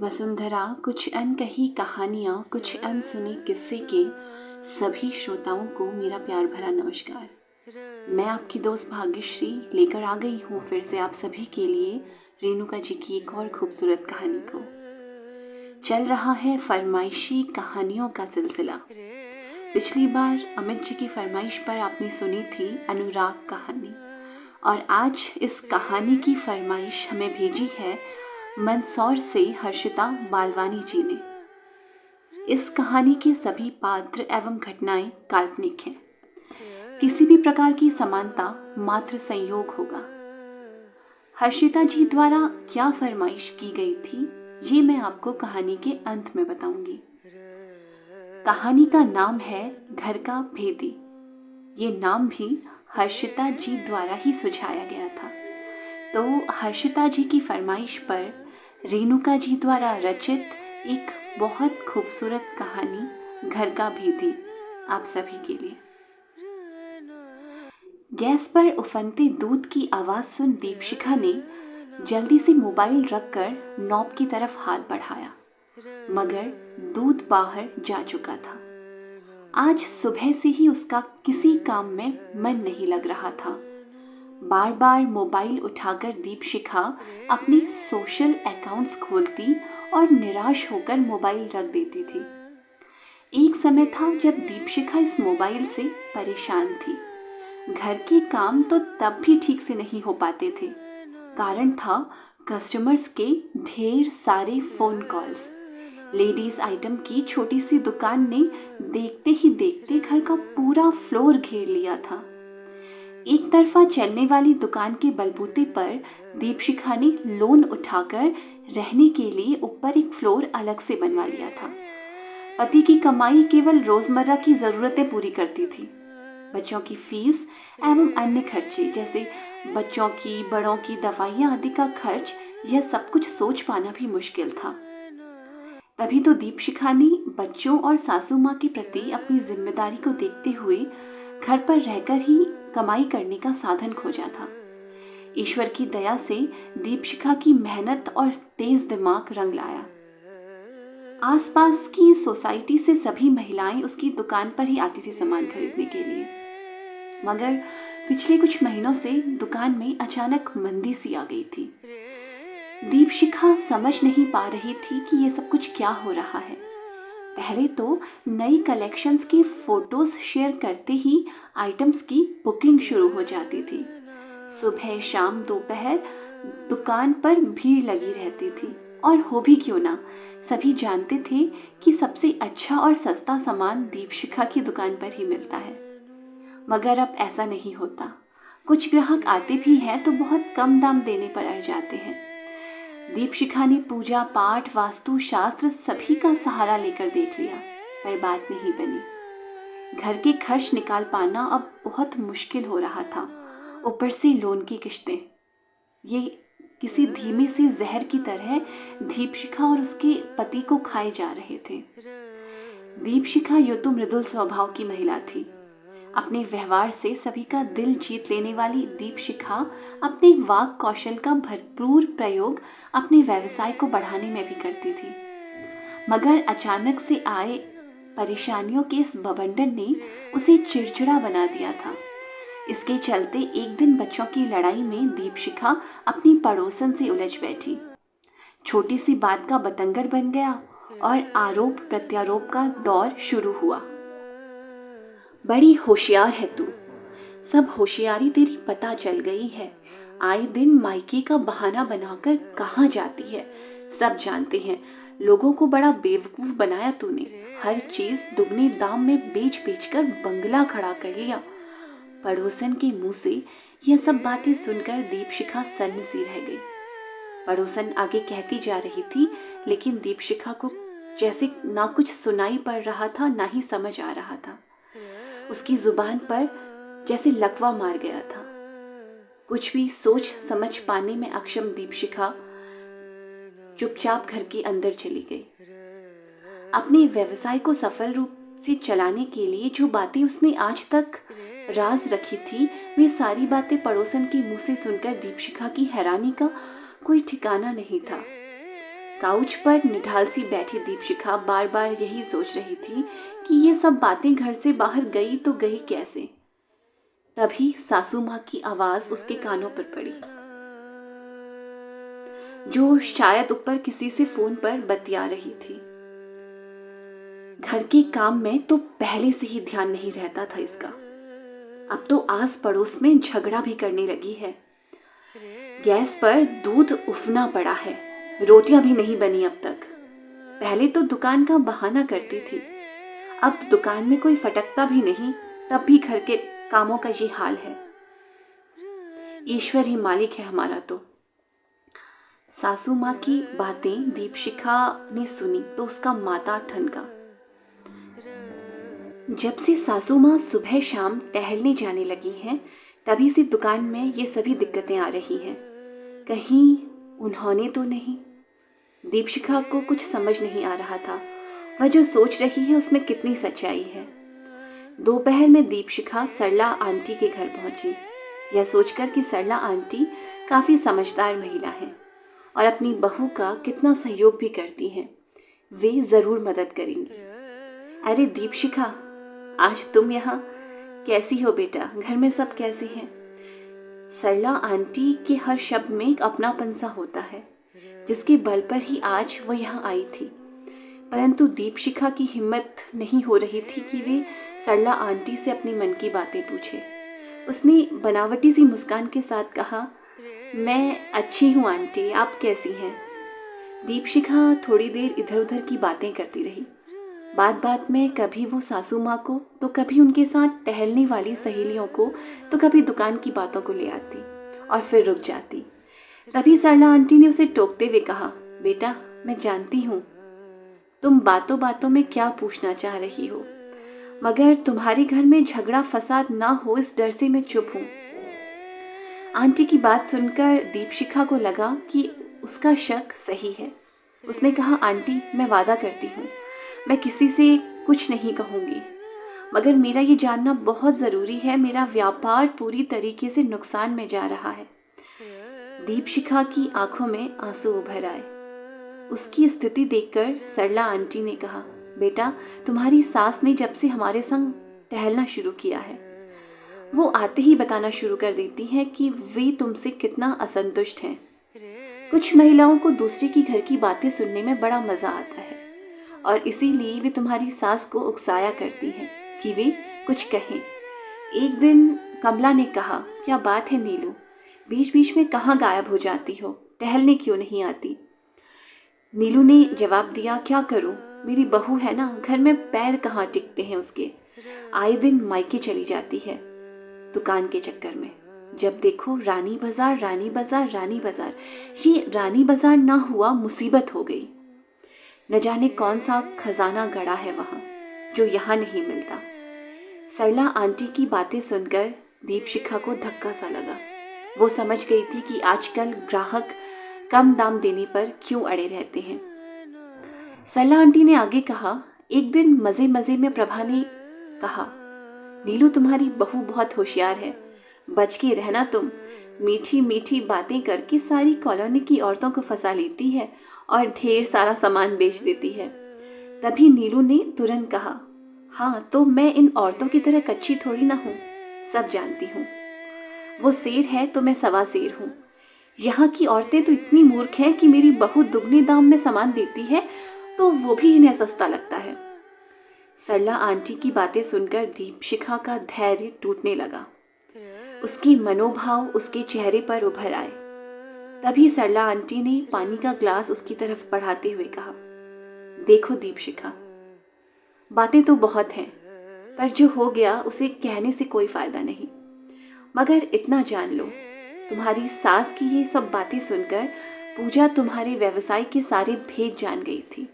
वसुंधरा कुछ अनकही कहानियाँ, कुछ अनसुने किस्से के सभी श्रोताओं को मेरा प्यार भरा नमस्कार। मैं आपकी दोस्त भाग्यश्री लेकर आ गई हूँ फिर से आप सभी के लिए रेणुका जी की एक और खूबसूरत कहानी को। चल रहा है फरमाइशी कहानियों का सिलसिला। पिछली बार अमित जी की फरमाइश पर आपने सुनी थी अनुराग कहानी, और आज इस कहानी की फरमाइश हमें भेजी है मंदसौर से हर्षिता बालवानी जी ने। इस कहानी के सभी पात्र एवं घटनाएं काल्पनिक हैं। किसी भी प्रकार की समानता मात्र संयोग होगा। हर्षिता जी द्वारा क्या फरमाइश की गई थी ये मैं आपको कहानी के अंत में बताऊंगी। कहानी का नाम है घर का भेदी। ये नाम भी हर्षिता जी द्वारा ही सुझाया गया था। तो हर्षिता जी की फरमाइश पर रेणुका जी द्वारा रचित एक बहुत खूबसूरत कहानी घर का भेदी आप सभी के लिए। गैस पर उफनते दूध की आवाज़ सुन दीपशिखा ने जल्दी से मोबाइल रखकर नॉब की तरफ हाथ बढ़ाया, मगर दूध बाहर जा चुका था। आज सुबह से ही उसका किसी काम में मन नहीं लग रहा था। बार बार मोबाइल उठाकर दीपशिखा अपने सोशल अकाउंट्स खोलती और निराश होकर मोबाइल रख देती थी। एक समय था जब दीपशिखा इस मोबाइल से परेशान थी। घर के काम तो तब भी ठीक से नहीं हो पाते थे। कारण था कस्टमर्स के ढेर सारे फ़ोन कॉल्स। लेडीज़ आइटम की छोटी सी दुकान ने देखते ही देखते घर का पूरा फ्लोर घेर लिया था। एक तरफा चलने वाली दुकान के बलबूते पर दीपशिखा ने लोन उठाकर रहने के लिए ऊपर एक फ्लोर अलग से बनवा लिया था। पति की कमाई केवल रोजमर्रा की ज़रूरतें पूरी करती थी। बच्चों की फीस एवं अन्य खर्चे जैसे बच्चों की, बड़ों की दवाइयाँ आदि का खर्च, यह सब कुछ सोच पाना भी मुश्किल था। तभी तो दीपशिखा ने बच्चों और सासू माँ के प्रति अपनी जिम्मेदारी को देखते हुए घर पर रहकर ही कमाई करने का साधन खोजा था। ईश्वर की दया से दीपशिखा की मेहनत और तेज दिमाग रंग लाया। आसपास की सोसाइटी से सभी महिलाएं उसकी दुकान पर ही आती थी सामान खरीदने के लिए। मगर पिछले कुछ महीनों से दुकान में अचानक मंदी सी आ गई थी। दीपशिखा समझ नहीं पा रही थी कि ये सब कुछ क्या हो रहा है। पहले तो नई कलेक्शंस की फोटोज शेयर करते ही आइटम्स की बुकिंग शुरू हो जाती थी। सुबह शाम दोपहर दुकान पर भीड़ लगी रहती थी, और हो भी क्यों ना, सभी जानते थे कि सबसे अच्छा और सस्ता सामान दीपशिखा की दुकान पर ही मिलता है। मगर अब ऐसा नहीं होता। कुछ ग्राहक आते भी हैं तो बहुत कम दाम देने पर अड़ जाते हैं। दीपशिखा ने पूजा पाठ, वास्तु शास्त्र सभी का सहारा लेकर देख लिया, पर बात नहीं बनी। घर के खर्च निकाल पाना अब बहुत मुश्किल हो रहा था। ऊपर से लोन की किश्तें, ये किसी धीमे से जहर की तरह दीपशिखा और उसके पति को खाए जा रहे थे। दीपशिखा यूं तो मृदुल स्वभाव की महिला थी। अपने व्यवहार से सभी का दिल जीत लेने वाली दीपशिखा अपने वाक कौशल का भरपूर प्रयोग अपने व्यवसाय को बढ़ाने में भी करती थी। मगर अचानक से आए परेशानियों के इस बवंडर ने उसे चिड़चिड़ा बना दिया था। इसके चलते एक दिन बच्चों की लड़ाई में दीपशिखा अपनी पड़ोसन से उलझ बैठी। छोटी सी बात का बतंगड़ बन गया और आरोप प्रत्यारोप का दौर शुरू हुआ। बड़ी होशियार है तू, सब होशियारी तेरी पता चल गई है। आए दिन मायके का बहाना बनाकर कहाँ जाती है, सब जानते हैं। लोगों को बड़ा बेवकूफ़ बनाया तूने। हर चीज़ दुगने दाम में बेच बेच कर बंगला खड़ा कर लिया। पड़ोसन के मुंह से यह सब बातें सुनकर दीपशिखा सन्न सी रह गई। पड़ोसन आगे कहती जा रही थी, लेकिन दीपशिखा को जैसे ना कुछ सुनाई पड़ रहा था, ना ही समझ आ रहा था। उसकी जुबान पर जैसे लकवा मार गया था। कुछ भी सोच समझ पाने में अक्षम दीपशिखा चुपचाप घर के अंदर चली गई। अपने व्यवसाय को सफल रूप से चलाने के लिए जो बातें उसने आज तक राज रखी थी, वे सारी बातें पड़ोसन के मुंह से सुनकर दीपशिखा की हैरानी का कोई ठिकाना नहीं था। काउच पर निढाल सी बैठी दीपशिखा बार बार यही सोच रही थी कि ये सब बातें घर से बाहर गई तो गई कैसे। तभी सासू माँ की आवाज उसके कानों पर पड़ी, जो शायद ऊपर किसी से फोन पर बतिया रही थी। घर के काम में तो पहले से ही ध्यान नहीं रहता था इसका, अब तो आस पड़ोस में झगड़ा भी करने लगी है। गैस पर दूध उफना पड़ा है, रोटियां भी नहीं बनी अब तक। पहले तो दुकान का बहाना करती थी, अब दुकान में कोई फटकता भी नहीं, तब भी घर के कामों का ये हाल है। ईश्वर ही मालिक है हमारा तो। सासू माँ की बातें दीपशिखा ने सुनी तो उसका माथा ठनका। जब से सासू माँ सुबह शाम टहलने जाने लगी हैं, तभी से दुकान में ये सभी दिक्कतें आ रही हैं। कहीं उन्होंने तो नहीं। दीपशिखा को कुछ समझ नहीं आ रहा था, वह जो सोच रही है उसमें कितनी सच्चाई है। दोपहर में दीपशिखा सरला आंटी के घर पहुंची, यह सोचकर कि सरला आंटी काफ़ी समझदार महिला हैं और अपनी बहू का कितना सहयोग भी करती हैं, वे ज़रूर मदद करेंगी। अरे दीपशिखा, आज तुम यहाँ कैसी हो बेटा? घर में सब कैसे हैं? सरला आंटी के हर शब्द में एक अपनापन सा होता है, जिसके बल पर ही आज वो यहाँ आई थी। परंतु दीपशिखा की हिम्मत नहीं हो रही थी कि वे सरला आंटी से अपनी मन की बातें पूछे। उसने बनावटी सी मुस्कान के साथ कहा, मैं अच्छी हूँ आंटी, आप कैसी हैं? दीपशिखा थोड़ी देर इधर उधर की बातें करती रही। बात बात में कभी वो सासू माँ को, तो कभी उनके साथ टहलने वाली सहेलियों को, तो कभी दुकान की बातों को ले आती और फिर रुक जाती। तभी सरला आंटी ने उसे टोकते हुए कहा, बेटा मैं जानती हूँ तुम बातों बातों में क्या पूछना चाह रही हो, मगर तुम्हारे घर में झगड़ा फसाद ना हो इस डर से मैं चुप हूँ। आंटी की बात सुनकर दीपशिखा को लगा कि उसका शक सही है। उसने कहा, आंटी मैं वादा करती हूँ मैं किसी से कुछ नहीं कहूँगी, मगर मेरा ये जानना बहुत ज़रूरी है, मेरा व्यापार पूरी तरीके से नुकसान में जा रहा है। दीपशिखा की आंखों में आंसू उभर आए। उसकी स्थिति देखकर सरला आंटी ने कहा, बेटा तुम्हारी सास ने जब से हमारे संग टहलना शुरू किया है, वो आते ही बताना शुरू कर देती हैं कि वे तुमसे कितना असंतुष्ट हैं। कुछ महिलाओं को दूसरे की घर की बातें सुनने में बड़ा मज़ा आता है और इसीलिए वे तुम्हारी सास को उकसाया करती हैं कि वे कुछ कहें। एक दिन कमला ने कहा, क्या बात है नीलू, बीच बीच में कहाँ गायब हो जाती हो, टहलने क्यों नहीं आती? नीलू ने जवाब दिया, क्या करूं, मेरी बहू है ना, घर में पैर कहाँ टिकते हैं उसके, आए दिन मायके चली जाती है दुकान के चक्कर में। जब देखो रानी बाजार रानी बाजार रानी बाजार, ये रानी बाजार ना हुआ मुसीबत हो गई। न जाने कौन सा खजाना गड़ा है वहाँ जो यहाँ नहीं मिलता। सरला आंटी की बातें सुनकर दीपशिखा को धक्का सा लगा। वो समझ गई थी कि आजकल ग्राहक कम दाम देने पर क्यों अड़े रहते हैं। सरला आंटी ने आगे कहा, एक दिन मज़े मज़े में प्रभा ने कहा, नीलू तुम्हारी बहू बहुत होशियार है, बच के रहना तुम, मीठी मीठी बातें करके सारी कॉलोनी की औरतों को फंसा लेती है और ढेर सारा सामान बेच देती है। तभी नीलू ने तुरंत कहा, हाँ तो मैं इन औरतों की तरह कच्ची थोड़ी ना हूँ, सब जानती हूँ। वो शेर है तो मैं सवा शेर हूँ। यहाँ की औरतें तो इतनी मूर्ख हैं कि मेरी बहू दुगने दाम में सामान देती है तो वो भी इन्हें सस्ता लगता है। सरला आंटी की बातें सुनकर दीपशिखा का धैर्य टूटने लगा। उसकी मनोभाव उसके चेहरे पर उभर आए। तभी सरला आंटी ने पानी का ग्लास उसकी तरफ बढ़ाते हुए कहा, देखो दीपशिखा, बातें तो बहुत हैं, पर जो हो गया उसे कहने से कोई फायदा नहीं। मगर इतना जान लो, तुम्हारी सास की ये सब बातें सुनकर पूजा तुम्हारे व्यवसाय के सारे भेद जान गई थी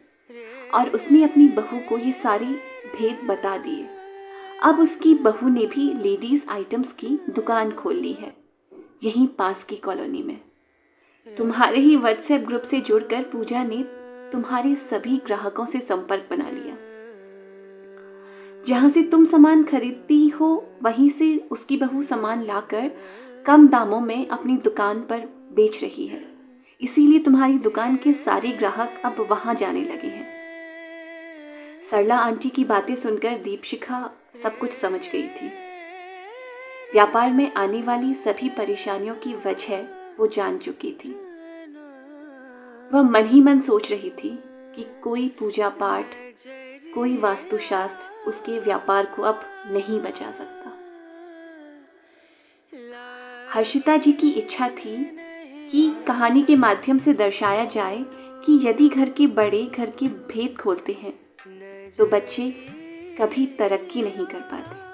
और उसने अपनी बहू को ये सारी भेद बता दिए। अब उसकी बहू ने भी लेडीज आइटम्स की दुकान खोल ली है यहीं पास की कॉलोनी में। तुम्हारे ही व्हाट्सएप ग्रुप से जुड़कर पूजा ने तुम्हारे सभी ग्राहकों से संपर्क बना लिया। जहां से तुम सामान खरीदती हो वहीं से उसकी बहू सामान लाकर कम दामों में अपनी दुकान पर बेच रही है। इसीलिए तुम्हारी दुकान के सारे ग्राहक अब वहां जाने लगे हैं। सरला आंटी की बातें सुनकर दीपशिखा सब कुछ समझ गई थी। व्यापार में आने वाली सभी परेशानियों की वजह वो जान चुकी थी। वह मन ही मन सोच रही थी कि कोई पूजा पाठ, कोई वास्तुशास्त्र उसके व्यापार को अब नहीं बचा सकता। हर्षिता जी की इच्छा थी कि कहानी के माध्यम से दर्शाया जाए कि यदि घर के बड़े घर के भेद खोलते हैं तो बच्चे कभी तरक्की नहीं कर पाते।